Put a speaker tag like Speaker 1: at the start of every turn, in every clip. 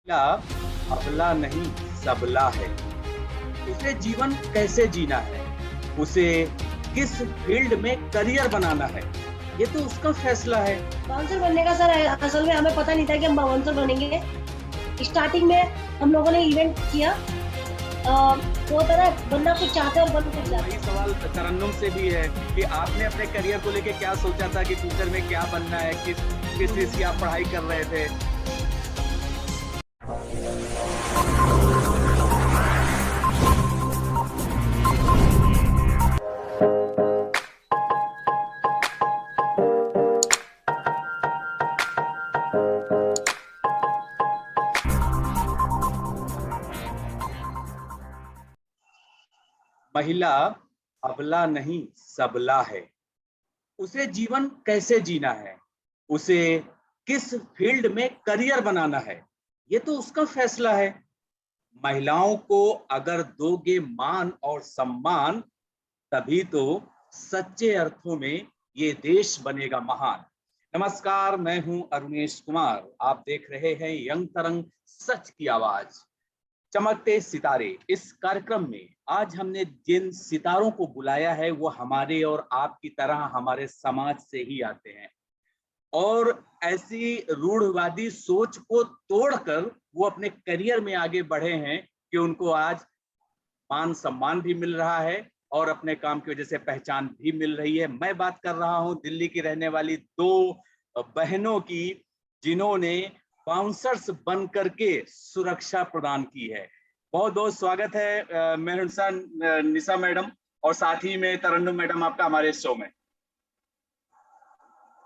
Speaker 1: महिला अबला नहीं सबला है। उसे जीवन कैसे जीना है, उसे किस फील्ड में करियर बनाना है, ये तो उसका फैसला है।
Speaker 2: बाउंसर बनने का सर असल में हमें पता नहीं था कि हम बाउंसर बनेंगे। स्टार्टिंग में हम लोगों ने इवेंट किया, वो होता है बनना कुछ चाहते और बन कुछ जाते।
Speaker 1: वही सवाल तरन्नुम से भी है कि आपने अपने करियर को लेके क्या सोचा था कि फ्यूचर में क्या बनना है, किस चीज की आप पढ़ाई कर रहे थे। महिला अबला नहीं सबला है। उसे जीवन कैसे जीना है, उसे किस फील्ड में करियर बनाना है, ये तो उसका फैसला है। महिलाओं को अगर दोगे मान और सम्मान, तभी तो सच्चे अर्थों में ये देश बनेगा महान। नमस्कार, मैं हूं अरुणेश कुमार। आप देख रहे हैं यंग तरंग, सच की आवाज। चमकते सितारे इस कार्यक्रम में आज हमने जिन सितारों को बुलाया है वो हमारे और आपकी तरह हमारे समाज से ही आते हैं और ऐसी रूढ़वादी सोच को तोड़कर वो अपने करियर में आगे बढ़े हैं कि उनको आज मान सम्मान भी मिल रहा है और अपने काम की वजह से पहचान भी मिल रही है। मैं बात कर रहा हूं दिल्ली की रहने वाली दो बहनों की, जिन्होंने बाउंसर्स बन करके सुरक्षा प्रदान की है। बहुत बहुत स्वागत है मेहरुनिसा निशा मैडम और साथ ही में तरन्नुम मैडम आपका हमारे शो में।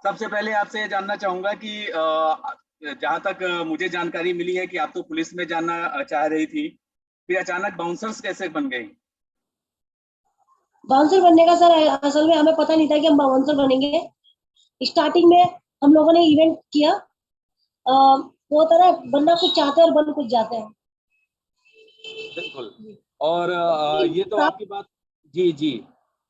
Speaker 1: सबसे पहले आपसे ये जानना चाहूंगा कि जहां तक मुझे जानकारी मिली है कि आप तो पुलिस में जाना चाह रही थी, फिर अचानक बाउंसर्स कैसे बन गई?
Speaker 2: बाउंसर बनने का सर असल में हमें पता नहीं था कि हम बाउंसर बनेंगे। स्टार्टिंग में हम लोगों ने इवेंट किया, वो होता है बनना कुछ चाहते और बन कुछ जाते हैं।
Speaker 1: बिल्कुल। और
Speaker 2: क्योंकि
Speaker 1: ये तो आपकी बात, जी जी,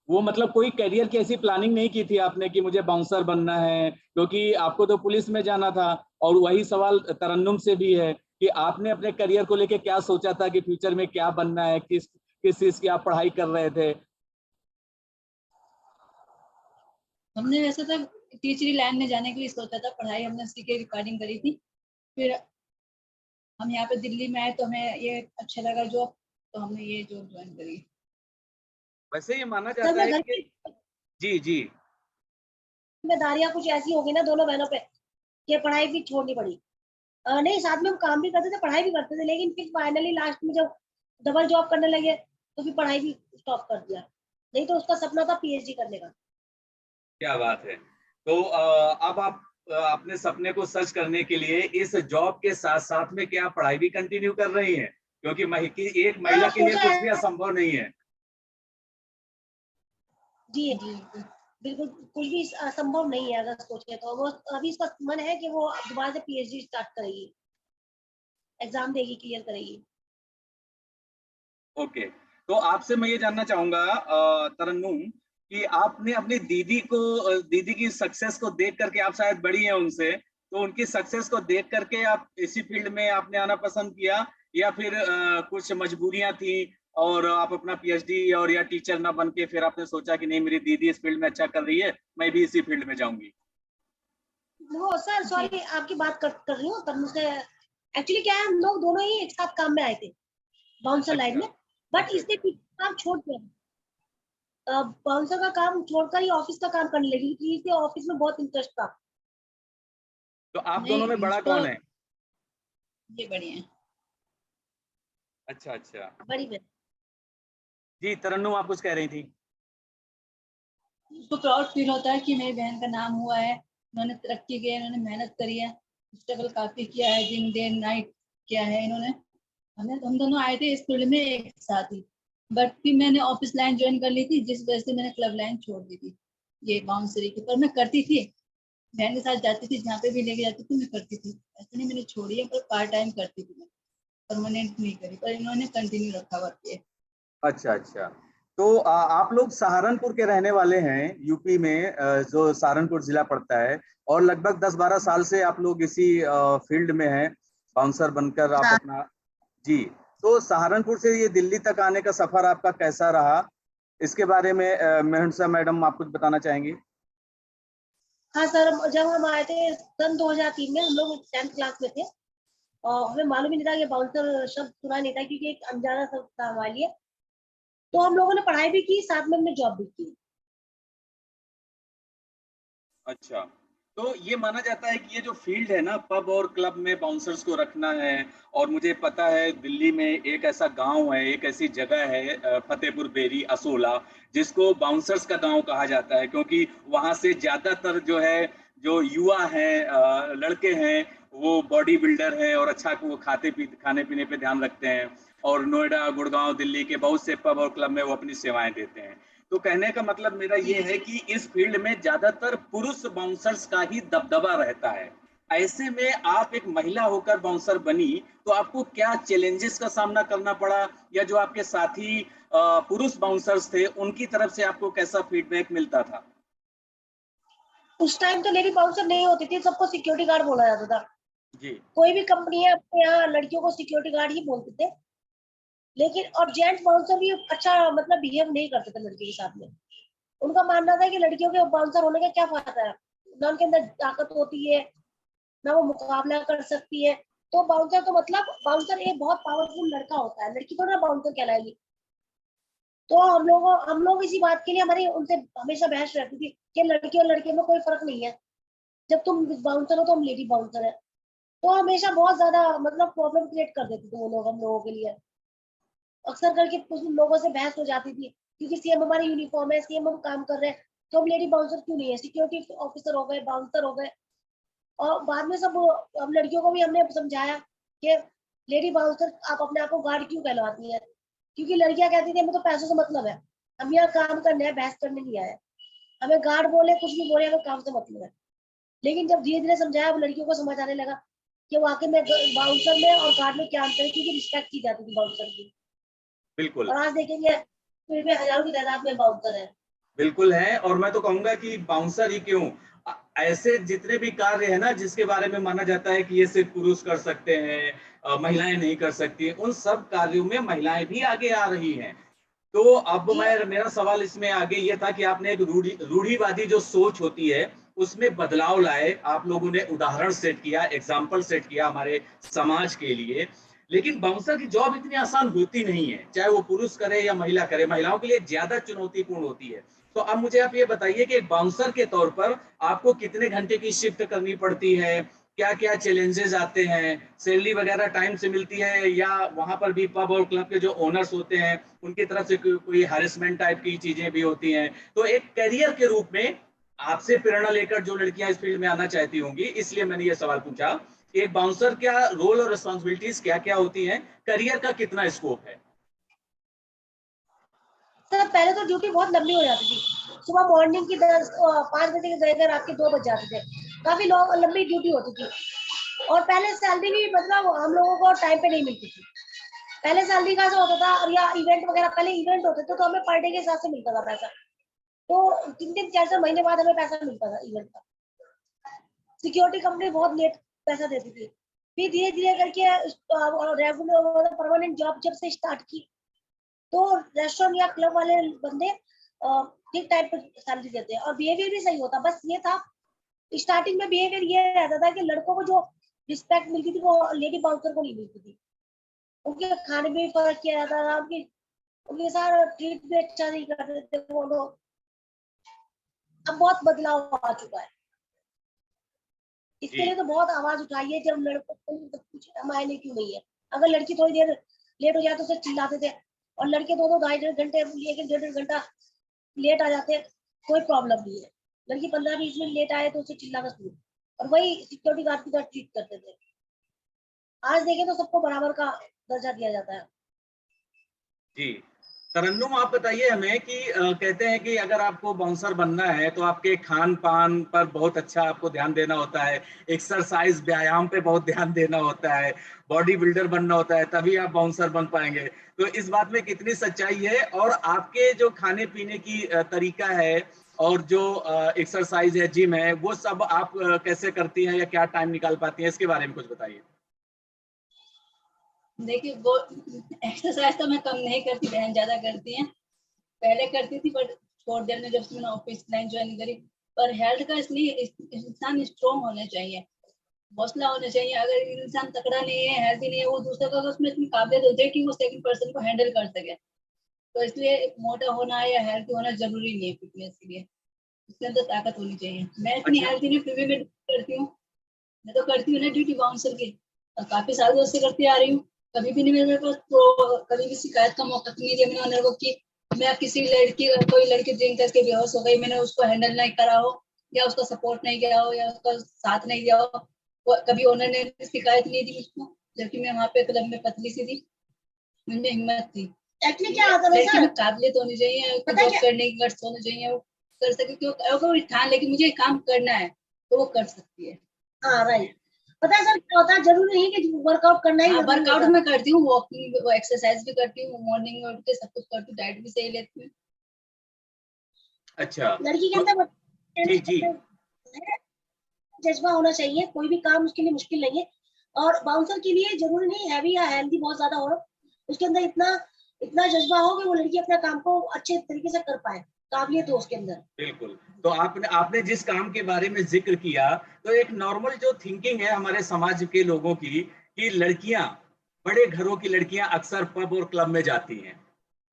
Speaker 1: वो मतलब कोई करियर की ऐसी प्लानिंग नहीं की थी आपने कि मुझे बाउंसर बनना है, क्योंकि आपको तो पुलिस में जाना था। और वही सवाल तरन्नुम से भी है कि आपने अपने करियर को लेके क्या सोचा था कि फ्यूचर में क्या बनना है, किस किस चीज की आप पढ़ाई कर रहे थे।
Speaker 3: हमने वैसे तो टीचरी लाइन में जाने के लिए सोचा था, पढ़ाई हमने उसी के रिकॉर्डिंग करी थी। फिर हम यहाँ पे दिल्ली में आए तो हमें ये अच्छा लगा जॉब, तो हमने ये जॉब ज्वाइन करी।
Speaker 1: वैसे ये माना
Speaker 2: सर
Speaker 1: जाता
Speaker 2: में
Speaker 1: है
Speaker 2: घर
Speaker 1: कि
Speaker 2: की
Speaker 1: जी जी,
Speaker 2: जिम्मेदारियां कुछ ऐसी हो गई ना दोनों बहनों पे कि पढ़ाई भी छोड़नी पड़ी। नहीं, साथ में हम काम भी करते थे, पढ़ाई भी करते थे, लेकिन फिर फाइनली लास्ट में जब डबल जॉब करने लगे तो फिर पढ़ाई भी स्टॉप कर दिया। नहीं तो उसका सपना था पीएचडी करने का।
Speaker 1: क्या बात है। तो अब आप अपने सपने को सच करने के लिए इस जॉब के साथ साथ में क्या पढ़ाई भी कंटिन्यू कर रही हैं? क्योंकि एक महिला
Speaker 2: हाँ,
Speaker 1: के लिए
Speaker 2: सोचा
Speaker 1: कुछ भी
Speaker 2: है।
Speaker 1: असंभव नहीं है।
Speaker 2: जी,
Speaker 3: जी
Speaker 2: बिल्कुल कुछ भी असंभव नहीं है अगर सोचे तो। वो अभी इसका मन है कि वो दोबारा से पीएचडी स्टार्ट करेगी, एग्जाम देगी, क्लियर करेगी।
Speaker 1: ओके, तो आपसे मैं ये जानना चाहूंगा तरन्नुम, कि आपने अपनी दीदी की सक्सेस को देख करके, आप शायद बड़ी हैं उनसे, तो उनकी सक्सेस को देख करके आप इसी फील्ड में आपने आना पसंद किया, या फिर कुछ मजबूरियां थी और आप अपना पीएचडी और या टीचर ना बन के फिर आपने सोचा कि नहीं, मेरी दीदी इस फील्ड में अच्छा कर रही है, मैं भी इसी फील्ड में जाऊंगी?
Speaker 2: वो सर
Speaker 3: जी
Speaker 2: सॉरी, आपकी बात कर रही हूँ पर मुझसे एक्चुअली क्या है, हम लोग दोनों ही एक साथ काम में आए थे बाउंसर लाइन
Speaker 1: अच्छा
Speaker 2: में। बट
Speaker 1: अच्छा
Speaker 2: इसने
Speaker 1: अच्छा।
Speaker 2: काम छोड़ दिया, बाउंसर का काम छोड़कर ही ऑफिस का काम करने लगी क्योंकि इसे ऑफिस में बहुत इंटरेस्ट था।
Speaker 1: तो आप दोनों में
Speaker 3: नहीं,
Speaker 1: बड़ा
Speaker 3: उसको
Speaker 1: कौन है?
Speaker 3: ये बढ़िया है।
Speaker 1: अच्छा अच्छा।
Speaker 2: बड़ी बहन।
Speaker 1: जी तरन्नुम, आप कुछ कह रही थी?
Speaker 3: उसको प्राउड फील होता है कि मेरी बहन का नाम हुआ है, उन्होंने तरक्की की है, इन्होंने मेहनत करी है, स्ट्रगल काफी किया है, दिन डे नाइट किया है इन्होंने। हम दोनों आए थे इस फील्ड में एक साथ ही, बट फिर मैंने ऑफिस लाइन ज्वाइन कर ली थी, जिस वजह से मैंने क्लब लाइन छोड़ दी थी। ये बाउंसरी की पर मैं करती थी, बहन के साथ जाती थी, जहाँ पे भी लेके जाती थी मैं करती थी। ऐसे नहीं मैंने छोड़ी है, पर पार्ट टाइम करती थी मैं, परमानेंट नहीं करी, पर इन्होंने कंटिन्यू रखा वर्क ये।
Speaker 1: अच्छा अच्छा। तो आप लोग सहारनपुर के रहने वाले हैं, यूपी में जो सहारनपुर जिला पड़ता है, और लगभग 10-12 साल से आप लोग इसी फील्ड में हैं। बाउंसर बनकर आप
Speaker 4: हाँ।
Speaker 1: अपना। जी, तो सहारनपुर से ये दिल्ली तक आने का सफर आपका कैसा रहा, इसके बारे में मेहंसा मैडम आप कुछ बताना चाहेंगी?
Speaker 2: हाँ सर, जब हम आए थे सन 2003 में, हम लोग 10th क्लास में थे और हमें मालूम ही नहीं था कि बाउंसर शब्द सुना नहीं था, क्योंकि एक अनजाना शब्द था हमारे लिए। तो हम लोगों ने पढ़ाई भी की, साथ में हमने जॉब भी की।
Speaker 1: अच्छा, तो ये माना जाता है कि ये जो फील्ड है ना, पब और क्लब में बाउंसर्स को रखना है, और मुझे पता है दिल्ली में एक ऐसा गांव है, एक ऐसी जगह है फतेहपुर बेरी असोला, जिसको बाउंसर्स का गांव कहा जाता है, क्योंकि वहां से ज्यादातर जो है, जो युवा हैं, लड़के हैं, वो बॉडी बिल्डर हैं और अच्छा वो खाने पीने पे ध्यान रखते हैं, और नोएडा, गुड़गांव, दिल्ली के बहुत से पब और क्लब में वो अपनी सेवाएं देते हैं। तो कहने का मतलब मेरा ये है कि इस फील्ड में ज्यादातर पुरुष बाउंसर्स का ही दबदबा रहता है। ऐसे में आप एक महिला होकर बाउंसर बनी, तो आपको क्या चैलेंजेस का सामना करना पड़ा, या जो आपके साथी पुरुष बाउंसर्स थे उनकी तरफ से आपको कैसा फीडबैक मिलता था?
Speaker 2: उस टाइम तो लेडी बाउंसर नहीं होती थी, सबको सिक्योरिटी गार्ड बोला जाता था।
Speaker 1: जी।
Speaker 2: कोई भी कंपनी है अपने यहाँ लड़कियों को सिक्योरिटी गार्ड ही बोलते थे। लेकिन और जेंट्स बाउंसर भी अच्छा मतलब बिहेव नहीं करते थे लड़की के साथ में। उनका मानना था कि लड़कियों के बाउंसर होने का क्या फायदा है, ना उनके अंदर ताकत होती है, ना वो मुकाबला कर सकती है। तो बाउंसर तो मतलब बाउंसर एक बहुत पावरफुल लड़का होता है, लड़की तो ना बाउंसर कहलाएगी। तो हम लोग इसी बात के लिए हमारी उनसे हमेशा बहस रहती थी कि लड़की और लड़के में कोई फर्क नहीं है, जब तुम बाउंसर हो तो हम लेडी बाउंसर है। तो हमेशा बहुत ज्यादा मतलब प्रॉब्लम क्रिएट कर देते थे वो लोग हम लोगों के लिए। अक्सर करके कुछ लोगों से बहस हो जाती थी, क्योंकि सीएम हमारी यूनिफॉर्म है, सीएम हम काम कर रहे हैं, तो हम लेडी बाउंसर क्यों नहीं है, सिक्योरिटी ऑफिसर हो गए, बाउंसर हो गए। और बाद में सब हम लड़कियों को भी हमने समझाया कि लेडी बाउंसर आप अपने आप को गार्ड क्यों कहलवाती है, क्योंकि लड़कियां कहती थी हमें तो पैसों से मतलब है, हम यहाँ काम करने हैं, बहस करने नहीं आए, हमें गार्ड बोले कुछ भी बोले, हमें काम से मतलब है। लेकिन जब धीरे धीरे समझाया, अब लड़कियों को समझ आने लगा कि वाकई में बाउंसर में और गार्ड में क्या अंतर है, क्योंकि रिस्पेक्ट की जाती थी बाउंसर की।
Speaker 1: बिल्कुल।
Speaker 2: और आज देखेंगे फिर भी हजारों की तादाद में बाउंसर है।
Speaker 1: बिल्कुल है, और मैं तो कहूंगा कि बाउंसर ही क्यों, ऐसे जितने भी कार्य है ना जिसके बारे में माना जाता है कि ये सिर्फ पुरुष कर सकते हैं, महिलाएं नहीं कर सकती, उन सब कार्यों में महिलाएं भी आगे आ रही हैं। तो अब
Speaker 2: जी
Speaker 1: मेरा सवाल इसमें आगे ये था कि आपने एक रूढ़िवादी जो सोच होती है उसमें बदलाव लाए, आप लोगों ने उदाहरण सेट किया, एग्जाम्पल सेट किया हमारे समाज के लिए। लेकिन बाउंसर की जॉब इतनी आसान होती नहीं है, चाहे वो पुरुष करे या महिला करे, महिलाओं के लिए ज्यादा चुनौतीपूर्ण होती है। तो अब मुझे आप ये बताइए कि एक बाउंसर के तौर पर आपको कितने घंटे की शिफ्ट करनी पड़ती है, क्या क्या चैलेंजेस आते हैं, सैलरी वगैरह टाइम से मिलती है, या वहां पर भी पब और क्लब के जो ओनर्स होते हैं उनकी तरफ से कोई हैरेसमेंट टाइप की चीजें भी होती हैं? तो एक करियर के रूप में आपसे प्रेरणा लेकर जो लड़कियां इस फील्ड में आना चाहती होंगी, इसलिए मैंने ये सवाल पूछा कि एक बाउंसर क्या रोल और रिस्पॉन्सिबिलिटीज क्या क्या होती हैं, करियर का कितना स्कोप है?
Speaker 2: सर, पहले तो ड्यूटी बहुत लंबी हो जाती थी। सुबह मॉर्निंग की 5 बजे के जगह रात के 2 बज जाते थे, काफी लंबी ड्यूटी होती थी। और पहले सैलरी भी मतलब हम लोगों को टाइम पे नहीं मिलती थी। पहले सैलरी का होता था, और या इवेंट वगैरह, पहले इवेंट होते थे तो हमें पर डे के हिसाब से मिलता था पैसा। तो 3 3 4 4 महीने बाद हमें पैसा मिलता था इवेंट का। सिक्योरिटी कंपनी बहुत लेट पैसा देती थी। फिर धीरे धीरे करके रेगुलर परमानेंट जॉब जब से स्टार्ट की, तो रेस्टोरेंट या क्लब वाले बंदे ठीक टाइम पे सैलरी देते हैं, और बिहेवियर भी सही होता। बस ये था स्टार्टिंग में बिहेवियर ये रहता था कि लड़कों को जो रिस्पेक्ट मिलती थी वो लेडी बाउंसर को नहीं मिलती थी। उनके खाने में भी फर्क किया जाता था, उनके साथ ट्रीट भी अच्छा नहीं करते थे वो लोग। अब बहुत बदलाव आ चुका है, इसके
Speaker 1: जी।
Speaker 2: लिए तो बहुत आवाज उठाई है। जब लड़कों को सब कुछ हमारे लिए क्यों नहीं है, अगर लड़की थोड़ी देर लेट हो जाए तो उसे चिल्लाते थे, और लड़के 2 2 ढाई 1.5 घंटे, 1 1 घंटा लेट आ जाते, कोई प्रॉब्लम नहीं है। लड़की 15 20 मिनट लेट आए तो उसे चिल्लाना शुरू, और वही सिक्योरिटी गार्ड की तरह ट्रीट करते थे। आज देखें तो सबको बराबर का दर्जा दिया जाता है।
Speaker 1: जी, तरन्नुम आप बताइए हमें कि कहते हैं कि अगर आपको बाउंसर बनना है तो आपके खान पान पर बहुत अच्छा आपको ध्यान देना होता है, एक्सरसाइज व्यायाम पे बहुत ध्यान देना होता है, बॉडी बिल्डर बनना होता है, तभी आप बाउंसर बन पाएंगे। तो इस बात में कितनी सच्चाई है, और आपके जो खाने पीने की तरीका है और जो एक्सरसाइज है, जिम है, वो सब आप कैसे करती हैं या क्या टाइम निकाल पाती हैं, इसके बारे में कुछ बताइए।
Speaker 3: देखिए वो एक्सरसाइज तो मैं कम नहीं करती, बहन ज्यादा करती हैं। पहले करती थी बट छोड़ दिया मैंने जब से मैंने ऑफिस लाइन ज्वाइन करी। पर हेल्थ का इसलिए इंसान स्ट्रॉन्ग होना चाहिए, हौसला होना चाहिए। अगर इंसान तकड़ा नहीं है, हेल्थी नहीं है, वो दूसरे का उसमें इतनी काबिलियत होती है कि वो सेकंड पर्सन को हैंडल कर सके। तो इसलिए मोटा होना या हेल्थी होना जरूरी नहीं है फिटनेस के लिए, उसके अंदर ताकत होनी चाहिए। मैं इतनी
Speaker 1: अच्छा,
Speaker 3: हेल्थी नहीं, फिर भी मैं करती हूँ। मैं तो करती हूँ ना ड्यूटी बाउंसर की, और काफी सालों से करती आ रही हूँ। कभी भी नहीं मेरे पास तो कभी भी शिकायत का मौका नहीं दिया मैंने ऑनर को कि मैं किसी लड़की, कोई लड़की ड्रिंक करके बेहोश हो गई, मैंने उसको हैंडल नहीं करा हो या उसका सपोर्ट नहीं किया हो या उसका साथ नहीं दिया हो। कभी ओनर ने शिकायत नहीं दी मुझको, जबकि मैं वहाँ पे क्लब में पतली सी थी, मुझमें हिम्मत थी।
Speaker 2: एक्चुअली क्या होता है
Speaker 3: लड़की
Speaker 2: सर,
Speaker 3: में काबिलियत होनी चाहिए,
Speaker 2: पता है
Speaker 3: जॉब
Speaker 2: क्या,
Speaker 3: करने की गट्स होनी चाहिए, वो कर सके। क्यों अगर वो ठान लेके मुझे काम करना है तो वो कर सकती है।
Speaker 2: हाँ राइट, पता है सर क्या होता है, जरूरी नहीं कि वर्कआउट करना ही
Speaker 3: हाँ,
Speaker 2: जरूरी है
Speaker 3: वर्कआउट
Speaker 2: सर।
Speaker 3: में करती हूँ, वॉकिंग वो एक्सरसाइज भी करती हूँ, मॉर्निंग में उठ के सब कुछ करती हूँ, डाइट भी सही लेती हूँ।
Speaker 1: अच्छा।
Speaker 2: लड़की के
Speaker 1: तो
Speaker 2: अंदर
Speaker 1: जी जी।
Speaker 2: जज्बा होना चाहिए, कोई भी काम उसके लिए मुश्किल नहीं है। और बाउंसर के लिए जरूरी नहीं हैवी या हेल्दी बहुत ज्यादा हो, उसके अंदर इतना इतना जज्बा हो कि वो लड़की अपने काम को अच्छे तरीके से कर पाए, काबिलियत हो उसके अंदर।
Speaker 1: बिल्कुल। तो आपने आपने जिस काम के बारे में जिक्र किया, तो एक नॉर्मल जो थिंकिंग है हमारे समाज के लोगों की, कि लड़कियां, बड़े घरों की लड़कियां अक्सर पब और क्लब में जाती हैं,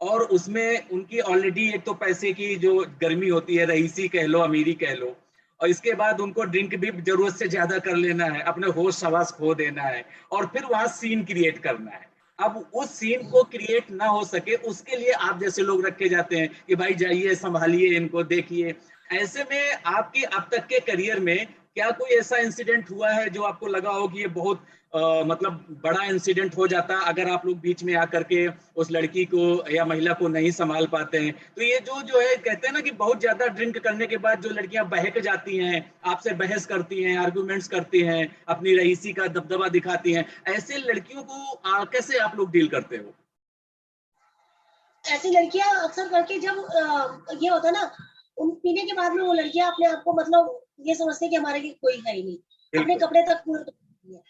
Speaker 1: और उसमें उनकी ऑलरेडी एक तो पैसे की जो गर्मी होती है, रईसी कह लो, अमीरी कह लो, और इसके बाद उनको ड्रिंक भी जरूरत से ज्यादा कर लेना है, अपने होश हवास खो देना है, और फिर वहां सीन क्रिएट करना है। अब उस सीन को क्रिएट ना हो सके, उसके लिए आप जैसे लोग रखे जाते हैं कि भाई जाइए, संभालिए इनको, देखिए। ऐसे में आपकी अब तक के करियर में क्या कोई ऐसा इंसिडेंट हुआ है जो आपको लगा हो कि ये बहुत मतलब बड़ा इंसिडेंट हो जाता अगर आप लोग बीच में आकर के उस लड़की को या महिला को नहीं संभाल पाते हैं? तो ये जो जो है, कहते हैं ना कि बहुत ज्यादा ड्रिंक करने के बाद जो लड़कियां बहक जाती हैं, आपसे बहस करती हैं, आर्गुमेंट्स करती हैं, अपनी रईसी का दबदबा दिखाती हैं, ऐसे लड़कियों को कैसे आप लोग डील करते हो?
Speaker 2: ऐसी लड़कियां अक्सर करके जब ये होता है ना, उन पीने के बाद में वो लड़कियां अपने आप को मतलब ये समझते हैं कि हमारे लिए कोई है ही नहीं, अपने
Speaker 1: बिल्कुल।
Speaker 2: कपड़े तक पूरे तो है,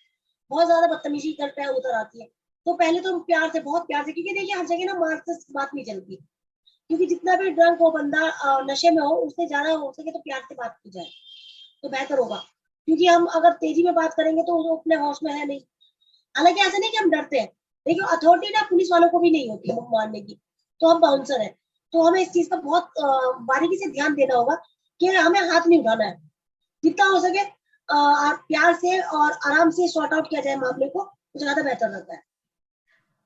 Speaker 2: बहुत ज्यादा बदतमीजी करते हैं, उतर आती है। तो पहले तो प्यार से, बहुत प्यार से, क्योंकि देखिए हर जगह ना मार से बात नहीं चलती, क्योंकि जितना भी ड्रंक हो बंदा, नशे में हो, उससे ज्यादा हो सके तो प्यार से बात की जाए तो बेहतर होगा। क्योंकि हम अगर तेजी में बात करेंगे तो वो अपने होश में है नहीं। हालांकि ऐसा नहीं कि हम डरते हैं, लेकिन अथॉरिटी ना पुलिस वालों को भी नहीं होती है मारने की। तो हम बाउंसर है, तो हमें इस चीज का बहुत बारीकी से ध्यान देना होगा कि हमें हाथ नहीं उठाना है। जितना हो सके प्यार से और आराम से सॉर्ट आउट किया जाए मामले को, तो ज्यादा बेहतर रहता है।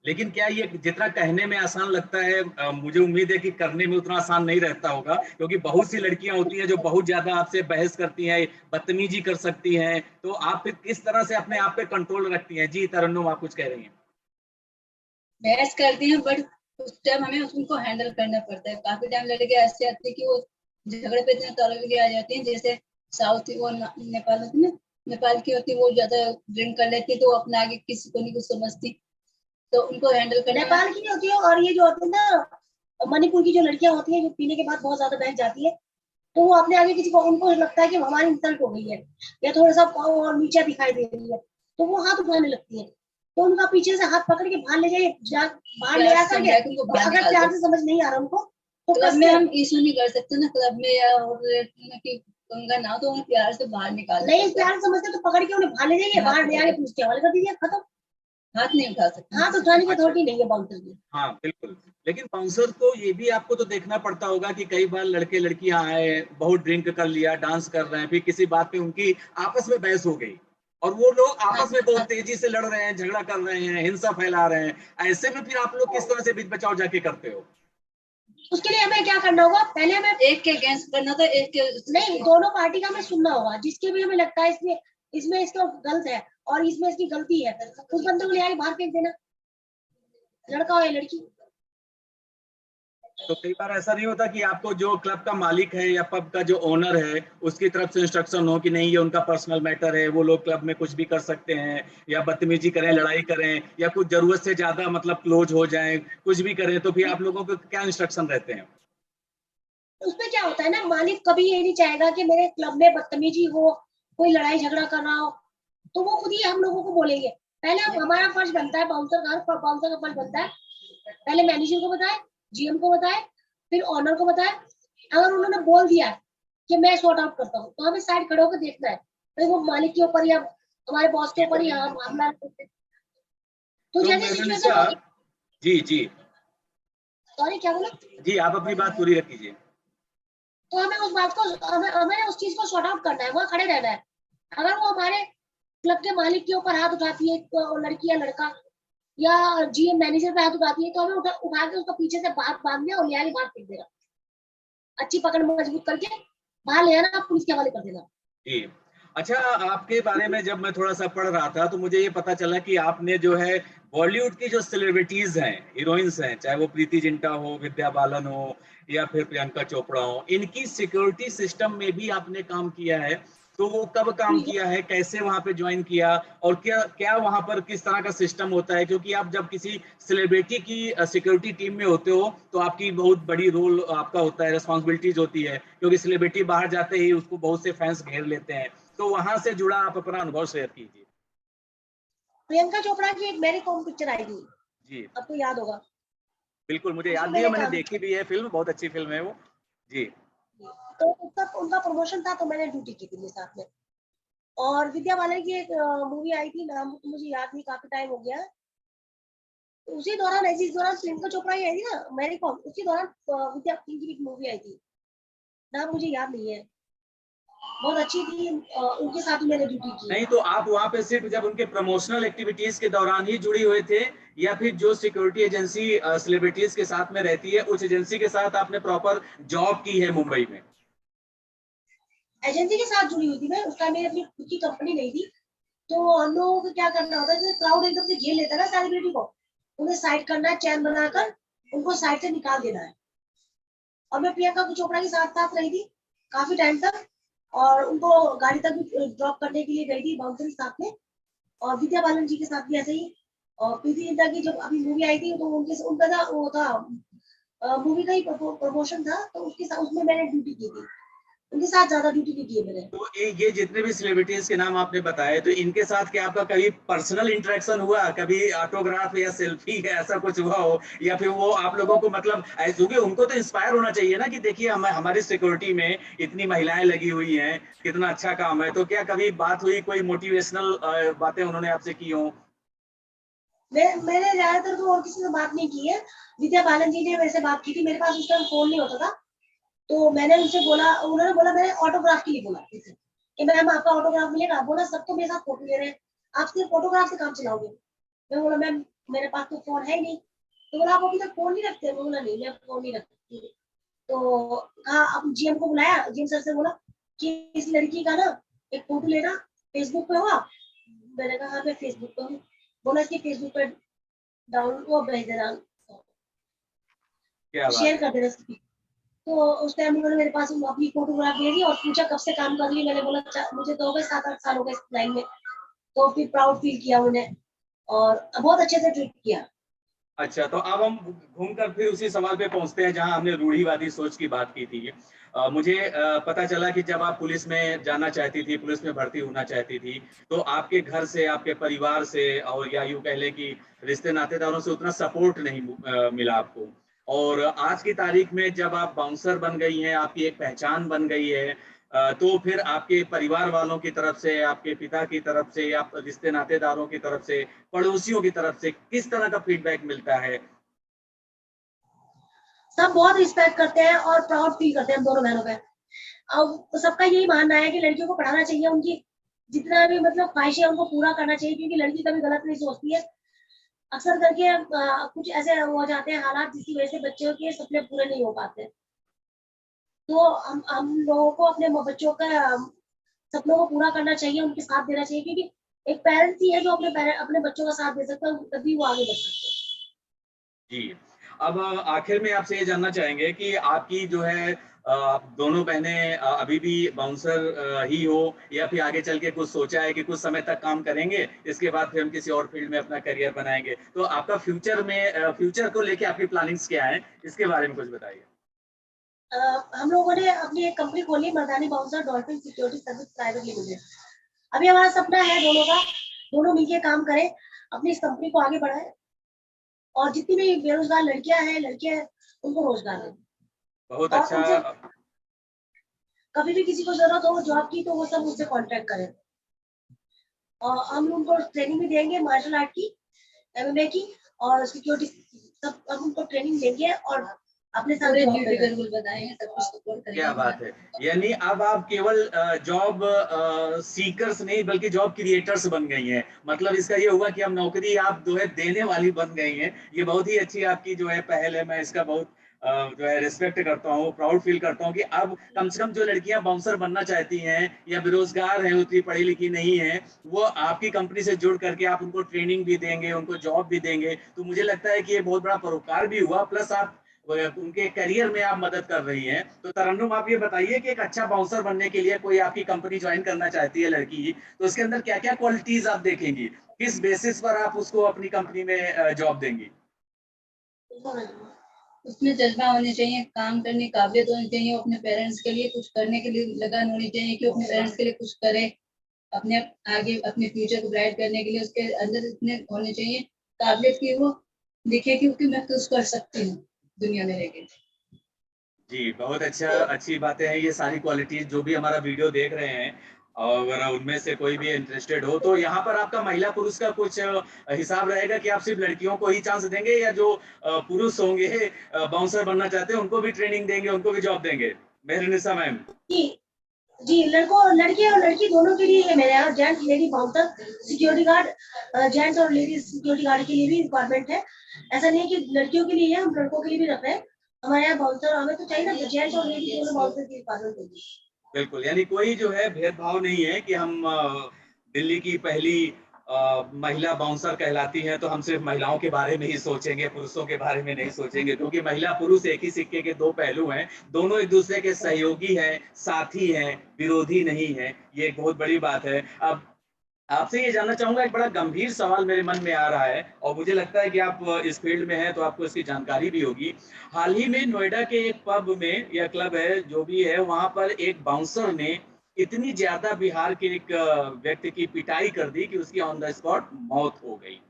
Speaker 1: लेकिन क्या ये जितना कहने में आसान लगता है, मुझे उम्मीद है कि करने में उतना आसान नहीं रहता होगा, क्योंकि बहुत सी लड़कियां होती हैं जो बहुत ज्यादा आपसे बहस करती हैं, बदतमीजी कर सकती हैं। तो आप फिर किस तरह से अपने आप पे कंट्रोल रखती हैं? जी तरन्नुम, आप कुछ कह रही हैं।
Speaker 3: बहस करती हैं बट उस टाइम हमें उनको हैंडल करना पड़ता है। काफी टाइम लड़के ऐसे आते हैं कि वो झगड़े पे इतने तौल के आ जाती हैं। जैसे साउथ वो नेपाल होती ना, नेपाल की होती, वो ज्यादा ड्रिंक कर लेती तो वो अपने आगे किसी को नहीं कुछ समझती, तो उनको हैंडल करने में।
Speaker 2: नेपाल की भी होती है, और ये जो होती है ना मणिपुर की जो लड़कियां होती हैं जो पीने के बाद बहुत ज्यादा बहक जाती है, तो वो अपने आगे किसी को, उनको लगता है कि हमारी इंसल्ट हो गई है या थोड़ा सा और नीचे दिखाई दे रही है, तो वो हाथ उठाने लगती है। तो उनका पीछे से हाथ पकड़ के बाहर ले जाइए, बाहर ले
Speaker 3: प्यार से
Speaker 2: आकर के,
Speaker 3: समझा के उनको बाहर
Speaker 2: अगर
Speaker 3: निकाल
Speaker 2: प्यार
Speaker 3: दो।
Speaker 2: से समझ नहीं आ रहा उनको तो
Speaker 3: क्लब
Speaker 2: कस
Speaker 3: में
Speaker 2: के,
Speaker 3: हम इशू नहीं कर सकते ना, क्लब में या कि पंगा ना हो, तो उन्हें प्यार से बाहर निकालना
Speaker 2: नहीं
Speaker 3: पड़ता है।
Speaker 2: प्यार से समझते तो पकड़ के उन्हें बाहर ले जाइए, बाहर ले आके पुलिस के हवाले कर दीजिए, खत्म।
Speaker 3: हाथ नहीं उठा सकते
Speaker 2: हाथ
Speaker 3: किसी पे।
Speaker 2: उठाने की
Speaker 1: अच्छा।
Speaker 2: अथॉरिटी नहीं है बाउंसर की।
Speaker 1: हाँ बिल्कुल। लेकिन बाउंसर को ये भी आपको तो देखना पड़ता होगा कि कई बार लड़के लड़कियां आए, बहुत ड्रिंक कर लिया, डांस कर रहे हैं, फिर किसी बात पे उनकी आपस में बहस हो गई, और वो लोग
Speaker 3: हाँ,
Speaker 1: आपस में बहुत
Speaker 3: हाँ,
Speaker 1: तेजी से लड़ रहे हैं, झगड़ा कर रहे हैं, हिंसा फैला रहे हैं। ऐसे में फिर आप लोग किस तरह से बीच बचाव जाके करते हो?
Speaker 2: उसके लिए हमें क्या करना होगा, पहले हमें
Speaker 3: एक के अगेंस्ट करना था, एक के
Speaker 2: नहीं, दोनों पार्टी का हमें सुनना होगा, जिसके भी हमें लगता है इसमें इसमें इसका गलत है और इसमें इसकी गलती है, उस बंदे को ले आके बाहर फेंक देना, लड़का हो या लड़की।
Speaker 1: तो कई बार ऐसा नहीं होता कि आपको जो क्लब का मालिक है या पब का जो ओनर है, उसकी तरफ से इंस्ट्रक्शन हो कि नहीं, ये उनका पर्सनल मैटर है, वो लोग क्लब में कुछ भी कर सकते हैं, या बदतमीजी करें, लड़ाई करें, या कुछ जरूरत से ज्यादा मतलब क्लोज हो जाएं, कुछ भी करें, तो फिर आप लोगों को क्या इंस्ट्रक्शन रहते हैं?
Speaker 2: उसमें क्या होता है ना, मालिक कभी ये नहीं चाहेगा कि मेरे क्लब में बदतमीजी हो, कोई लड़ाई झगड़ा कर रहा हो, तो वो खुद ही हम लोगों को बोलेंगे। पहले हमारा फर्ज बनता है, बाउंसर का फर्ज बनता है, पहले मैनेजर को बताए, जीएम को बताए, फिर ऑनर को बताए। अगर उन्होंने बोल दिया कि मैं सॉर्ट आउट करता हूँ, तो हमें साइड खड़े होकर देखना है, तो वो मालिक के ऊपर या हमारे बॉस के ऊपर या मामला। तो जैसे सिचुएशन होगी।
Speaker 1: जी जी,
Speaker 2: सॉरी, क्या बोला?
Speaker 1: जी आप अपनी बात पूरी रखिए।
Speaker 2: तो हमें उस बात को, हमें उस चीज को सॉर्ट आउट करना है, वहाँ खड़े रहना है। अगर वो हमारे क्लब के मालिक के ऊपर हाथ उठाती है, तो लड़की या लड़का, या जीएम मैनेजर पे हाथ उठाती है, तो हमें उठा के उसको पीछे से बाहर बांधने और ले आने, बाहर फेंक देना, अच्छी पकड़ मजबूत करके बाहर ले आना, पुलिस के हवाले कर देना।
Speaker 1: जी, अच्छा, आपके बारे में जब मैं थोड़ा सा पढ़ रहा था तो मुझे ये पता चला कि आपने जो है बॉलीवुड की जो सेलिब्रिटीज हैं, हीरोइंस हैं, चाहे वो प्रीति जिंटा हो, विद्या बालन हो, या फिर प्रियंका चोपड़ा हो, इनकी सिक्योरिटी सिस्टम में भी आपने काम किया है। तो वो कब काम किया है, कैसे वहां पे ज्वाइन किया, और क्या क्या वहां पर किस तरह का सिस्टम होता है? क्योंकि आप जब किसी सेलिब्रिटी की सिक्योरिटी टीम में होते हो तो आपकी बहुत बड़ी रोल आपका होता है, रिस्पॉन्सिबिलिटीज होती है, क्योंकि सेलिब्रिटी बाहर जाते ही उसको बहुत से फैंस घेर लेते हैं। तो वहां से जुड़ा आप अपना अनुभव शेयर कीजिए।
Speaker 2: प्रियंका चोपड़ा की एक मैरी कॉम पिक्चर आई थी,
Speaker 1: जी
Speaker 2: आपको याद होगा।
Speaker 1: बिल्कुल, मुझे
Speaker 2: उसमें
Speaker 1: याद भी है,
Speaker 2: मैंने
Speaker 1: मैंने
Speaker 2: काम
Speaker 1: देखी भी है फिल्म, बहुत अच्छी फिल्म है वो। जी
Speaker 2: किया, तो उनका प्रमोशन था, तो मैंने ड्यूटी की थी साथ में। और विद्या बालन की एक मूवी आई थी, नाम तो मुझे याद नहीं, काफी टाइम हो गया। तो उसी दौरान, इस दौरान प्रियंका चोपड़ा ही आई थी ना, मैरी कॉम, उसी दौरान विद्या की भी एक मूवी आई थी, नाम मुझे याद नहीं है, बहुत अच्छी थी। उनके साथ ही मैंने ड्यूटी की।
Speaker 1: नहीं, तो आप वहां पे सिर्फ जब उनके प्रमोशनल एक्टिविटीज के दौरान ही जुड़ी हुए थे, या फिर जो सिक्योरिटी एजेंसी सेलिब्रिटीज के साथ में रहती है उस एजेंसी के साथ आपने प्रॉपर जॉब की है मुंबई में?
Speaker 2: एजेंसी के साथ जुड़ी हुई थी मैं, उस टाइम मेरी अपनी खुद की कंपनी नहीं थी। तो हम लोगों को क्या करना होता है, जैसे क्राउड एकदम से घेर लेता है ना सेलिब्रिटी को, उन्हें साइड करना है, चैन बनाकर उनको साइड से निकाल देना है। और मैं प्रियंका चोपड़ा के साथ साथ रही थी काफी टाइम तक, और उनको गाड़ी तक भी ड्रॉप करने के लिए गई थी, बाउंसर के साथ में। और विद्या बालन जी के साथ भी ऐसे ही। और प्रीति जिंटा की जब अभी मूवी आई थी, तो उनका था, वो था मूवी का ही प्रमोशन था, तो उसके साथ उसमें मैंने ड्यूटी की थी, उनके साथ ज्यादा ड्यूटी नहीं की है मैंने।
Speaker 1: तो ये जितने भी सेलिब्रिटीज के नाम आपने बताए, तो इनके साथ क्या आपका कभी पर्सनल इंटरेक्शन हुआ, कभी ऑटोग्राफ या सेल्फी ऐसा कुछ हुआ हो, या फिर वो आप लोगों को मतलब, क्योंकि उनको तो इंस्पायर होना चाहिए ना कि देखिए हमारी सिक्योरिटी में इतनी महिलाएं लगी हुई हैं, कितना अच्छा काम है। तो क्या कभी बात हुई, कोई मोटिवेशनल बातें उन्होंने आपसे की हो?
Speaker 2: मैंने ज्यादातर तो और किसी से बात नहीं की है। विद्या बालन जी ने मेरे से बात की थी, मेरे पास उस टाइम फोन नहीं होता था, तो मैंने उनसे बोला, उन्होंने बोला, मैंने ऑटोग्राफ के लिए बोला कि मैम आपका ऑटोग्राफ मिलेगा। बोला सब तो मेरे साथ फोटो ले रहे हैं, आप सिर्फ फोटोग्राफ से काम चलाओगे? मैं बोला मैम मेरे पास तो फोन है ही नहीं। तो बोला आप अभी तक फोन नहीं रखते? मैं बोला नहीं, मैं फोन नहीं रखती। तो कहा, अब जीएम को बुलाया, जीएम सर से बोला कि इस लड़की का ना एक फोटो लेना, फेसबुक पे हुआ। मैंने कहा हाँ मैं फेसबुक पे हूँ। बोला इसकी फेसबुक पे डाउन वो भेज देना,
Speaker 1: क्या बात
Speaker 2: शेयर
Speaker 1: है।
Speaker 2: कर देना इसकी। तो उस टाइम उन्होंने मेरे पास अपनी फोटोग्राफ भेजी और पूछा कब से काम कर रही है। मैंने बोला मुझे तो हो गए 7-8 साल हो गए इस लाइन में। तो फिर प्राउड फील किया उन्हें, और बहुत अच्छे से ट्रीट किया।
Speaker 1: अच्छा, तो अब हम घूमकर फिर उसी सवाल पे पहुंचते हैं जहां हमने रूढ़िवादी सोच की बात की थी। मुझे पता चला कि जब आप पुलिस में जाना चाहती थी, पुलिस में भर्ती होना चाहती थी, तो आपके घर से, आपके परिवार से, और या यूं कह लें कि रिश्ते नातेदारों से उतना सपोर्ट नहीं मिला आपको। और आज की तारीख में जब आप बाउंसर बन गई हैं, आपकी एक पहचान बन गई है, तो फिर आपके परिवार वालों की तरफ से, आपके पिता की तरफ से, या रिश्ते नातेदारों की तरफ से, पड़ोसियों की तरफ से किस तरह का फीडबैक मिलता है?
Speaker 2: सब बहुत रिस्पेक्ट करते हैं और प्राउड फील करते हैं हम दोनों बहनों पे। अब सबका यही मानना है कि लड़कियों को पढ़ाना चाहिए, उनकी जितना भी मतलब ख्वाहिशें उनको पूरा करना चाहिए, क्योंकि लड़की कभी गलत नहीं सोचती है। अक्सर करके कुछ ऐसे हो जाते हैं हालात जिसकी वजह से बच्चों के सपने पूरे नहीं हो पाते। तो हम लोगों को अपने बच्चों का सपनों को पूरा करना चाहिए, उनके साथ देना चाहिए, क्योंकि एक पेरेंट्स ही है जो अपने बच्चों का साथ दे सकता है, तभी वो आगे बढ़ सकते हैं।
Speaker 1: जी, अब आखिर में आपसे ये जानना चाहेंगे कि आपकी जो है, आप दोनों बहनें अभी भी बाउंसर ही हो, या फिर आगे चल के कुछ सोचा है कि कुछ समय तक काम करेंगे, इसके बाद फिर हम किसी और फील्ड में अपना करियर बनाएंगे? तो आपका फ्यूचर में, फ्यूचर को लेके आपकी प्लानिंग्स क्या है, इसके बारे में कुछ बताइए।
Speaker 2: हम लोगों ने अपनी एक कंपनी खोली, Mardaani bouncer dolphin security service private limited. अभी हमारा सपना है दोनों का, दोनों मिलके काम करें। अपनी इस कंपनी को आगे बढ़ाए और जितनी भी बेरोजगार लड़कियां हैं लड़के हैं उनको रोजगार दें।
Speaker 1: बहुत
Speaker 2: और
Speaker 1: अच्छा।
Speaker 2: उनसे कभी भी किसी को जरूरत हो जॉब की तो वो सब मुझसे कांटेक्ट करें और हम उनको ट्रेनिंग भी देंगे मार्शल आर्ट की, एमएमए की और सिक्योरिटी, सब हम उनको ट्रेनिंग देंगे और अपने साथ
Speaker 3: पूरे
Speaker 2: job
Speaker 3: ड्यूटी
Speaker 2: पे
Speaker 3: बिल्कुल बताएंगे, सब कुछ सपोर्ट करेंगे।
Speaker 1: क्या बात है, यानी अब आप केवल जॉब सीकर्स नहीं बल्कि जॉब क्रिएटर्स बन गई हैं। मतलब इसका ये हुआ कि हम नौकरी आप जो है देने वाली बन गई हैं। ये बहुत ही अच्छी आपकी जो है पहल है, मैं इसका बहुत जो है रिस्पेक्ट करता हूँ, प्राउड फील करता हूँ कि अब कम से कम जो लड़कियां बाउंसर बनना चाहती हैं या बेरोजगार हैं, उतनी पढ़ी लिखी नहीं है, वो आपकी कंपनी से जुड़ करके आप उनको ट्रेनिंग भी देंगे, उनको जॉब भी देंगे। तो मुझे लगता है कि ये बहुत बड़ा परोपकार भी हुआ, प्लस आप उनके करियर में आप मदद कर रही हैं। तो तरन्नुम आप ये बताइए कि एक अच्छा बाउंसर बनने के लिए कोई आपकी कंपनी ज्वाइन करना चाहती है लड़की, तो उसके अंदर क्या क्या क्वालिटीज आप देखेंगी, किस बेसिस पर आप उसको अपनी कंपनी में जॉब देंगी?
Speaker 3: उसमें जज्बा होनी चाहिए, काम करने की काबिलियत होनी चाहिए, वो अपने पेरेंट्स के लिए कुछ करने के लिए लगन होनी चाहिए कि वो अपने पेरेंट्स के लिए कुछ करे, अपने आगे अपने फ्यूचर को ब्राइट करने के लिए उसके अंदर इतने होने चाहिए काबिलियत की वो दिखे कि मैं कुछ कर सकती हूँ दुनिया में रह।
Speaker 1: जी, बहुत अच्छा, अच्छी बातें हैं ये सारी क्वालिटीज। जो भी हमारा वीडियो देख रहे हैं और अगर उनमें से कोई भी इंटरेस्टेड हो तो यहाँ पर आपका महिला पुरुष का कुछ हिसाब रहेगा कि आप सिर्फ लड़कियों को ही चांस देंगे या जो पुरुष होंगे बाउंसर बनना चाहते हैं उनको भी ट्रेनिंग देंगे, उनको भी जॉब देंगे? मेहरुनिसा मैम।
Speaker 2: जी जी, लड़कों लड़के और लड़की दोनों के लिए है मेरे यहाँ, gents lady bouncer security guard, gents और लेडीज सिक्योरिटी गार्ड के लिए भी रिक्वायरमेंट है। ऐसा नहीं है कि लड़कियों के लिए है, हम लड़कों के लिए भी रख रहे हैं। हमारे यहाँ बाउंसर हमें तो चाहिए ना, जेंट्स और लेडीज दोनों बाउंसर की रिक्वायरमेंट होगी।
Speaker 1: बिल्कुल, यानी कोई जो है भेदभाव नहीं है कि हम दिल्ली की पहली महिला बाउंसर कहलाती हैं तो हम सिर्फ महिलाओं के बारे में ही सोचेंगे, पुरुषों के बारे में नहीं सोचेंगे, क्योंकि महिला पुरुष एक ही सिक्के के दो पहलू हैं। दोनों एक दूसरे के सहयोगी हैं, साथी हैं, विरोधी नहीं हैं। ये एक बहुत बड़ी बात है। अब आपसे ये जानना चाहूंगा, एक बड़ा गंभीर सवाल मेरे मन में आ रहा है और मुझे लगता है कि आप इस फील्ड में हैं तो आपको इसकी जानकारी भी होगी। हाल ही में नोएडा के एक पब में या क्लब है जो भी है, वहां पर एक बाउंसर ने इतनी ज्यादा बिहार के एक व्यक्ति की पिटाई कर दी कि उसकी ऑन द स्पॉट मौत हो गई।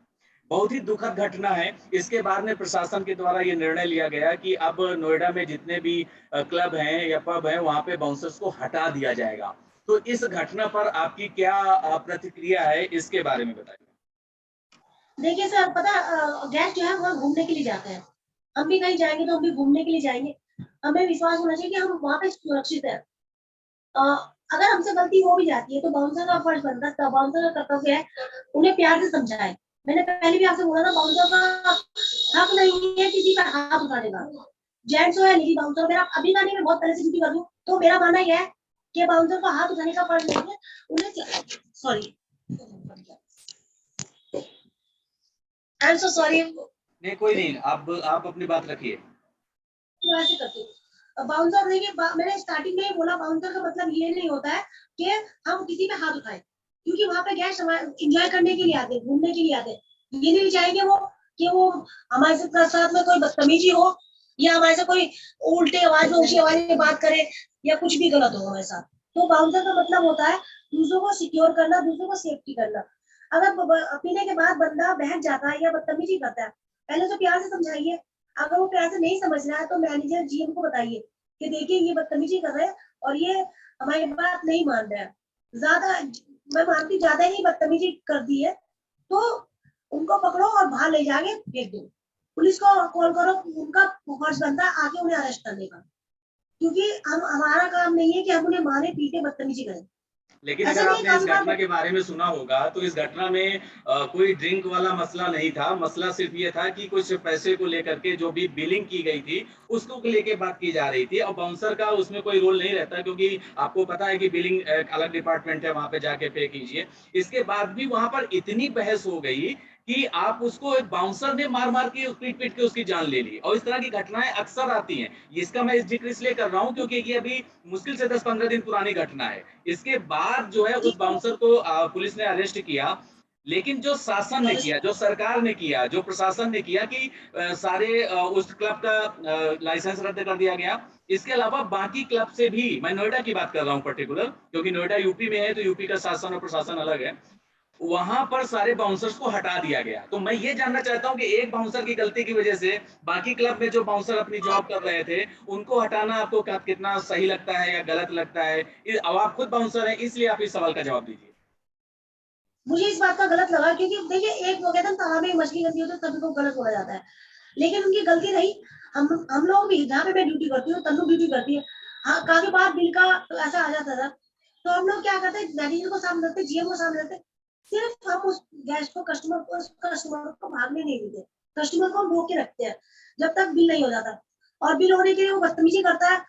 Speaker 1: बहुत ही दुखद घटना है। इसके बाद में प्रशासन के द्वारा ये निर्णय लिया गया कि अब नोएडा में जितने भी क्लब हैं या पब हैं वहां पे बाउंसर्स को हटा दिया जाएगा। तो इस घटना पर आपकी क्या प्रतिक्रिया है, इसके बारे में बताइए।
Speaker 2: देखिए सर, पता गेस्ट जो है वहाँ घूमने के लिए जाते हैं, हम भी कहीं जाएंगे तो हम भी घूमने के लिए जाएंगे। हमें विश्वास होना चाहिए कि हम वहाँ पे सुरक्षित है। अगर हमसे गलती हो भी जाती है तो बाउंसर का फर्ज बनता है, बाउंसर का कर्तव्य है उन्हें प्यार से समझाए। मैंने पहले भी आपसे बोला था, बाउंसर का हक नहीं है किसी का हाथ उठाने का, जेंट्स हो या लेडी बाउंसर। मेरा अभी का नहीं, मैं बहुत पहले से ड्यूटी कर रही हूँ, तो मेरा मानना यह है कि बाउंसर का हाथ उठाने का फर्ज नहीं है उन्हें। Sorry, I am so sorry.
Speaker 1: नहीं कोई नहीं, आप अपनी बात रखिए।
Speaker 2: वैसे करती हूँ बाउंसर। देखिए मैंने स्टार्टिंग में ही बोला, बाउंसर का मतलब ये नहीं होता है कि हम किसी पे हाथ उठाएं, क्योंकि वहां पे गेस्ट एंजॉय करने के लिए आते हैं, घूमने के लिए आते हैं। ये नहीं चाहेंगे वो कि वो हमारे साथ में कोई बदतमीजी हो या हमारे से कोई उल्टे आवाज में ऊंची आवाज में बात करे या कुछ भी गलत हो हमारे साथ। तो बाउंसर का मतलब होता है दूसरों को सिक्योर करना, दूसरों को सेफ्टी करना। अगर पीने के बाद बंदा बहक जाता है या बदतमीजी करता है, पहले तो प्यार से समझाइए। अगर वो प्यार से नहीं समझ रहा है तो मैनेजर जीएम को बताइए कि देखिए ये बदतमीजी कर रहे हैं और ये हमारी बात नहीं मान रहा है। ज्यादा, मैं मानती ज्यादा ही बदतमीजी कर दी है तो उनको पकड़ो और बाहर ले जाके फेंक दो। पुलिस को कॉल करो, उनका फर्ज बनता है आके उन्हें अरेस्ट करने का, क्योंकि हमारा काम नहीं है कि हम उन्हें मारे पीटे बदतमीजी करें।
Speaker 1: लेकिन
Speaker 2: ऐसा
Speaker 1: अगर
Speaker 2: नहीं,
Speaker 1: आपने इस
Speaker 2: काफी बार
Speaker 1: घटना के बारे में सुना होगा तो इस घटना में कोई ड्रिंक वाला मसला नहीं था। मसला सिर्फ ये था कि कुछ पैसे को लेकर के जो भी बिलिंग की गई थी उसको लेके बात की जा रही थी और बाउंसर का उसमें कोई रोल नहीं रहता, क्योंकि आपको पता है कि बिलिंग एक अलग डिपार्टमेंट है, वहां पे जाके पे कीजिए। इसके बाद भी वहां पर इतनी बहस हो गई कि आप उसको, एक बाउंसर ने मार मार के पीट पीट के उसकी जान ले ली। और इस तरह की घटनाएं अक्सर आती हैं। इसका मैं इस जिक्र इसलिए कर रहा हूं क्योंकि ये अभी मुश्किल से 10-15 दिन पुरानी घटना है। इसके बाद जो है उस बाउंसर को पुलिस ने अरेस्ट किया। लेकिन जो शासन ने किया, जो सरकार ने किया, जो प्रशासन ने किया कि सारे उस क्लब का लाइसेंस रद्द कर दिया गया। इसके अलावा बाकी क्लब से भी, मैं नोएडा की बात कर रहा हूं पर्टिकुलर, क्योंकि नोएडा यूपी में है तो यूपी का शासन और प्रशासन अलग है। वहां पर सारे बाउंसर्स को हटा दिया गया। तो मैं ये जानना चाहता हूं कि एक बाउंसर की गलती की वजह से बाकी क्लब में जो बाउंसर अपनी जॉब कर रहे थे उनको हटाना आपको कितना सही लगता है या गलत लगता है? अब आप खुद बाउंसर हैं, इसलिए आप इस सवाल का जवाब दीजिए।
Speaker 2: मुझे इस बात का गलत लगा, क्योंकि देखिए एक वो कहते हैं तालाब में मछली गलती होती है तभी तो गलत बोला जाता है, लेकिन उनकी गलती नहीं। हम लोग भी, जहाँ पे मैं ड्यूटी करती हूँ, तन्नू ड्यूटी करती है, हाँ, काफी बार बिल का तो ऐसा आ जाता था, तो हम लोग क्या करते हैं, मैनेजर को सामने रखते, जीएम को सामने रखते, सिर्फ हम उस गैस को कस्टमर को भागने नहीं देते, कस्टमर को हम रोक के रखते हैं जब तक बिल नहीं हो जाता। और बिल होने के लिए वो बदतमीजी करता है,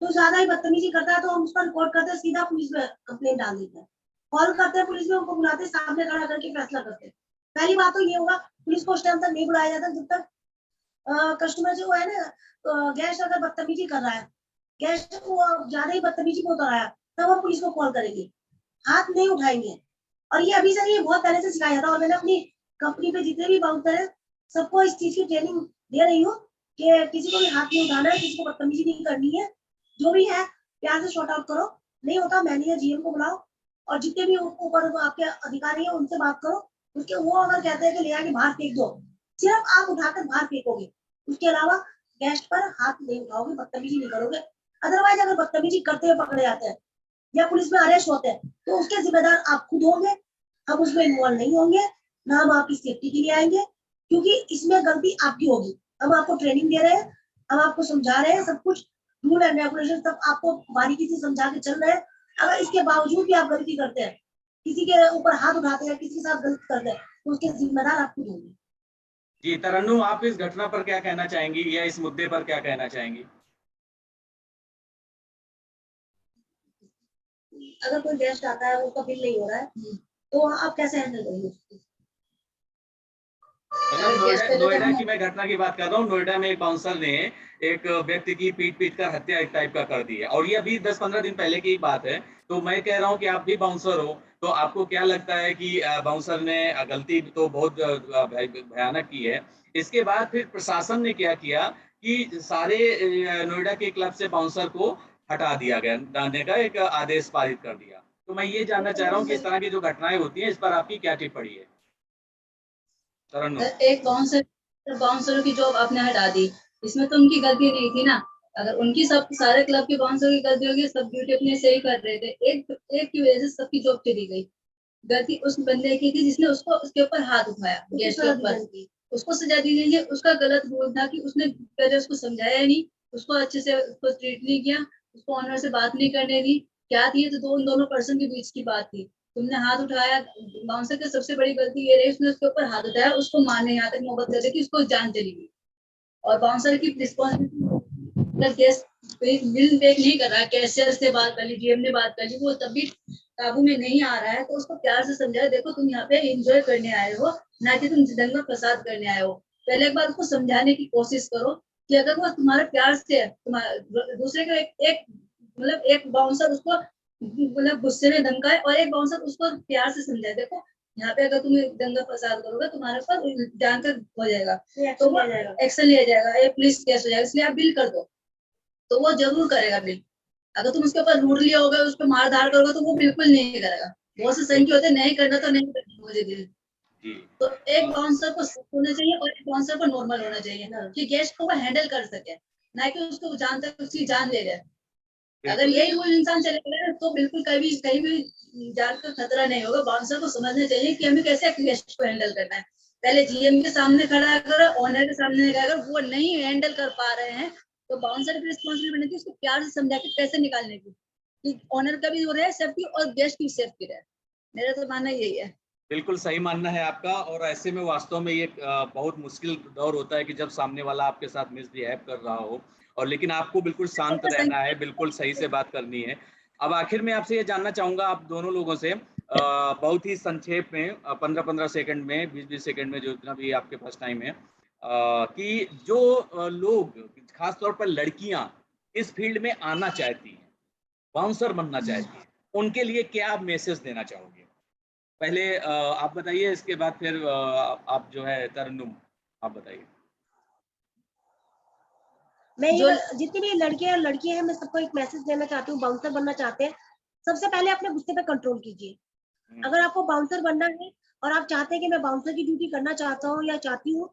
Speaker 2: तो ज्यादा ही बदतमीजी करता है तो हम उसका रिपोर्ट करते हैं, सीधा पुलिस में कंप्लेंट डाल देते हैं, कॉल करते हैं पुलिस में, उनको बुलाते हैं, सामने खड़ा करके फैसला करते हैं। पहली बात तो ये होगा, पुलिस को उस टाइम तक नहीं बुलाया जाता जब तक कस्टमर जो है ना, गेस्ट अगर बदतमीजी कर रहा है, गेस्ट को ज्यादा ही बदतमीजी में उतर आया, तब हम पुलिस को कॉल करेंगे, हाथ नहीं उठाएंगे। और ये अभी से नहीं, बहुत पहले से सिखाया जाता है, और मैंने अपनी कंपनी पे जितने भी बाउंसर है सबको इस चीज की ट्रेनिंग दे रही हूँ कि किसी को भी हाथ नहीं उठाना है, किसी को बदतमीजी नहीं करनी है, जो भी है प्यार से शॉर्ट आउट करो, नहीं होता मैनेजर जीएम को बुलाओ, और जितने भी ऊपर आपके अधिकारी है उनसे बात करो, उसके वो अगर कहते हैं कि ले आके बाहर फेंक दो, सिर्फ आप उठाकर बाहर फेंकोगे, उसके अलावा गेस्ट पर हाथ नहीं उठाओगे, बदतमीजी नहीं करोगे। अदरवाइज अगर बदतमीजी करते हुए पकड़े जाते हैं या पुलिस में अरेस्ट होते हैं तो उसके जिम्मेदार आप खुद होंगे, हम उसमें इन्वॉल्व नहीं होंगे, ना हम आपकी सेफ्टी के लिए आएंगे, क्योंकि इसमें गलती आपकी होगी। हम आपको ट्रेनिंग दे रहे हैं, हम आपको समझा रहे हैं, सब कुछ रूल एंड रेगुलेशन सब आपको बारीकी से समझा के चल रहे हैं। अगर इसके बावजूद भी आप गलती करते हैं, किसी के ऊपर हाथ उठाते हैं, किसी के साथ गलत करते हैं, तो उसके जिम्मेदार आप खुद होंगे।
Speaker 1: जी तरन्नुम, आप इस घटना पर क्या कहना चाहेंगी या इस मुद्दे पर क्या कहना चाहेंगी?
Speaker 2: अगर कोई गेस्ट आता है, उसका बिल नहीं हो रहा है, तो आप कैसे हैंडल करेंगे उसको?
Speaker 1: मतलब
Speaker 3: गैस
Speaker 1: नोएडा
Speaker 3: पहले तो
Speaker 1: नोएडा
Speaker 3: हम
Speaker 1: की मैं घटना की बात कर रहा हूँ। नोएडा में एक बाउंसर ने एक व्यक्ति की पीट कर हत्या एक टाइप का कर दी है, और ये अभी 10-15 दिन पहले की बात है। तो मैं कह रहा हूँ कि आप भी बाउंसर हो, तो आपको क्या लगता है कि बाउंसर ने गलती तो बहुत भयानक की है, इसके बाद फिर प्रशासन ने क्या किया कि सारे नोएडा के क्लब से बाउंसर को हटा दिया गया, डालने का एक आदेश पारित कर दिया। तो मैं ये जानना चाह रहा हूँ कि इस तरह की जो घटनाएं होती हैं इस पर आपकी क्या टिप्पणी है तरन्नुम?
Speaker 3: एक बाउंसर की जॉब आपने हटा दी, इसमें तो उनकी गलती नहीं थी ना। अगर उनकी सब सारे क्लब के बाउंसर की गलती होगी, सब ड्यूटी अपने सही कर रहे थे, एक की वजह से सबकी जॉब चली गई। गलती उस बंदे की थी जिसने उसको उसके ऊपर हाथ उठाया, गेस्ट के ऊपर, उसको सजा दी जाएगी। उसका गलत रूल था कि उसने पहले उसको समझाया नहीं, उसको अच्छे से उसको ट्रीट नहीं किया, उसको ऑनर से बात नहीं करने दी। क्या थी, तो दोनों पर्सन के बीच की बात थी। तुमने हाथ उठाया, बाउंसर की सबसे बड़ी गलती ये रही, उसने उसके ऊपर हाथ उठाया, उसको मारने यहाँ तक नौबत कर दी कि उसको जान चली गई। और बाउंसर की रिस्पॉन्सिबिलिटी, गेस्ट बिल पे नहीं कर रहा, कैशियर से बात कर ली, जीएम ने बात कर ली, वो तब भी काबू में नहीं आ रहा है, तो उसको प्यार से समझाए, देखो तुम यहाँ पे एंजॉय करने आए हो, ना कि तुम दंगा फसाद करने आए हो। पहले एक बार उसको समझाने की कोशिश करो कि अगर वो तुम्हारे प्यार से दूसरे का एक मतलब एक बाउंसर उसको मतलब गुस्से में धमकाए और एक बाउंसर उसको प्यार से समझाए, देखो यहाँ पे अगर तुम दंगा फसाद करोगे तुम्हारे ऊपर जानकर हो जाएगा, तो वो एक्शन लिया जाएगा, पुलिस केस हो जाएगा, इसलिए आप बिल कर दो। तो वो जरूर करेगा बिल। अगर तुम उसके ऊपर रूड लिया होगा, उस पर मार धाड़ करोगे, तो वो बिल्कुल नहीं करेगा। बहुत से संख्या होते नहीं करना तो नहीं करना मुझे बिल। तो एक बाउंसर को होना चाहिए और एक बाउंसर को नॉर्मल होना चाहिए कि गेस्ट को वो हैंडल कर सके, ना कि उसको जान तक उसकी जान ले जाए। अगर यही रूल इंसान चलेगा तो बिल्कुल कहीं भी जान का खतरा नहीं होगा। बाउंसर को समझना चाहिए कि हमें कैसे गेस्ट को हैंडल करना है। पहले जीएम के सामने खड़ा अगर ऑनर के सामने अगर वो नहीं हैंडल कर पा रहे हैं, तो बाउंसर की रिस्पॉन्सिबिलिटी बनती है उसको प्यार से समझा के कैसे निकालने की, कि ऑनर का भी हो रहा है सेफ्टी और गेस्ट की सेफ्टी रहे। मेरा तो मानना यही है।
Speaker 1: बिल्कुल सही मानना है आपका। और ऐसे में वास्तव में ये बहुत मुश्किल दौर होता है कि जब सामने वाला आपके साथ मिसबिहेव कर रहा हो, और लेकिन आपको बिल्कुल शांत रहना है, बिल्कुल सही से बात करनी है। अब आखिर में आपसे ये जानना चाहूंगा आप दोनों लोगों से, बहुत ही संक्षेप में 15-15 सेकंड में, 20-20 सेकंड में, जो इतना भी आपके पास टाइम है, कि जो लोग, खासतौर पर लड़कियां इस फील्ड में आना चाहती हैं, बाउंसर बनना चाहती हैं, उनके लिए क्या आप मैसेज देना चाहोगे? पहले आप बताइए, इसके बाद फिर आप जो है तरन्नुम, आप बताइए।
Speaker 2: मैं
Speaker 3: जो
Speaker 2: जितनी भी लड़के और लड़कियां हैं, मैं सबको एक मैसेज देना चाहती हूँ, बाउंसर बनना चाहते हैं, सबसे पहले अपने गुस्से पे कंट्रोल कीजिए। अगर आपको बाउंसर बनना है और आप चाहते हैं कि मैं बाउंसर की ड्यूटी करना चाहता हूँ या चाहती हूँ,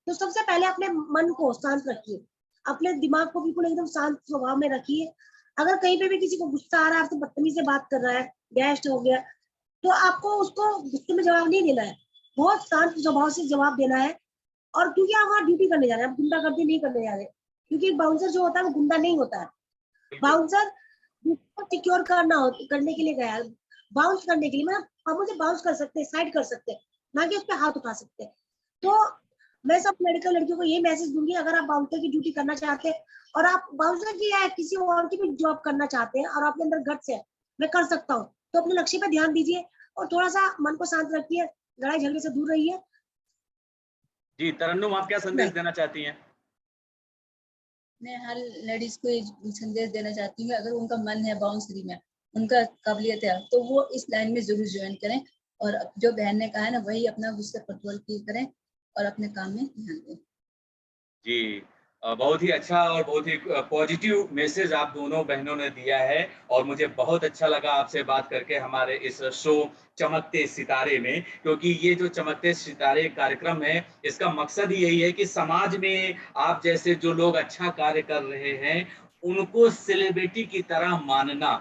Speaker 2: तो सबसे पहले अपने मन को शांत रखिए, अपने दिमाग को बिल्कुल एकदम शांत स्वभाव में रखिए। अगर कहीं पे भी किसी को गुस्सा आ रहा है, आपसे बदतमीजी से बात कर रहा है, गेस्ट हो गया, तो आपको उसको गुस्से में जवाब नहीं देना है, बहुत शांत स्वभाव से जवाब देना है। और क्योंकि आप वहाँ ड्यूटी करने जा रहे हैं, आप गुंडागर्दी नहीं करने जा रहे, क्योंकि बाउंसर जो होता है वो गुंडा नहीं होता है।
Speaker 1: बिल्कुल।
Speaker 2: बाउंसर सिक्योर करने के लिए गया है, बाउंस करने के लिए, मतलब आप मुझे बाउंस कर सकते हैं, साइड कर सकते हैं, ना कि उस पर हाथ उठा सकते हैं। तो मैं सब मेडिकल लड़कियों को ये मैसेज दूंगी, अगर आप बाउंसर की ड्यूटी करना चाहते हैं और आप बाउंसर की या किसी और की भी जॉब करना चाहते हैं और आपके अंदर गट्स है, मैं कर सकता हूँ, तो अपने लक्ष्य पे ध्यान दीजिए और थोड़ा सा मन को शांत रखिए, लड़ाई झगड़े से दूर रहिए।
Speaker 1: जी तरन्नुम, आप क्या संदेश देना चाहती हैं?
Speaker 3: मैं हर लेडीज को ये संदेश देना चाहती हूँ कि अगर उनका मन है बाउंसरी में, उनका काबिलियत है, तो वो इस लाइन में जरूर ज्वाइन करें। और जो बहन ने कहा है ना, वही अपना उससे पेट्रोल की करें और अपने काम में ध्यान दें।
Speaker 1: जी, बहुत ही अच्छा और बहुत ही पॉजिटिव मैसेज आप दोनों बहनों ने दिया है और मुझे बहुत अच्छा लगा आपसे बात करके हमारे इस शो चमकते सितारे में, क्योंकि ये जो चमकते सितारे कार्यक्रम है, इसका मकसद ही यही है कि समाज में आप जैसे जो लोग अच्छा कार्य कर रहे हैं, उनको सेलिब्रिटी की तरह मानना।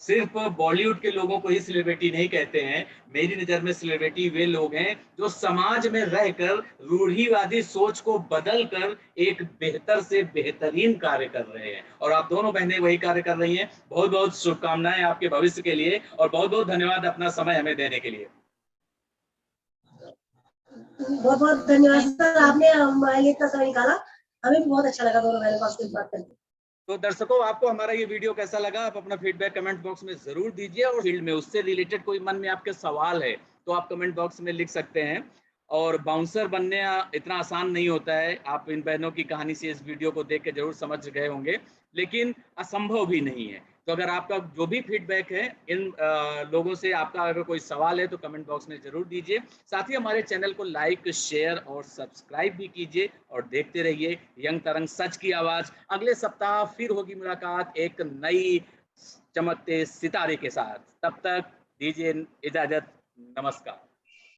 Speaker 1: सिर्फ बॉलीवुड के लोगों को ही सेलिब्रिटी नहीं कहते हैं, मेरी नज़र में सेलिब्रिटी वे लोग हैं जो समाज में रहकर रूढ़िवादी सोच को बदलकर एक बेहतर से बेहतरीन कार्य कर रहे हैं और आप दोनों बहनें वही कार्य कर रही हैं। बहुत-बहुत शुभकामनाएं आपके भविष्य के लिए और बहुत-बहुत धन्यवाद अपना समय हमें देने के लिए।
Speaker 2: बहुत बहुत धन्यवाद सर, आपने हमारे लिए इतना समय निकाला, हमें भी बहुत अच्छा लगा दोनों बहनों को आपसे बात करके।
Speaker 1: तो दर्शकों, आपको हमारा ये वीडियो कैसा लगा? आप अपना फीडबैक कमेंट बॉक्स में ज़रूर दीजिए और फील्ड में उससे रिलेटेड कोई मन में आपके सवाल है, तो आप कमेंट बॉक्स में लिख सकते हैं। और बाउंसर बनने इतना आसान नहीं होता है, आप इन बहनों की कहानी से इस वीडियो को देख के ज़रूर समझ गए होंगे, लेकिन असंभव भी नहीं है। तो अगर आपका जो भी फीडबैक है इन लोगों से, आपका अगर कोई सवाल है तो कमेंट बॉक्स में ज़रूर दीजिए। साथ ही हमारे चैनल को लाइक, शेयर और सब्सक्राइब भी कीजिए और देखते रहिए यंग तरंग सच की आवाज़। अगले सप्ताह फिर होगी मुलाकात एक नई चमकते सितारे के साथ। तब तक दीजिए इजाज़त। नमस्कार।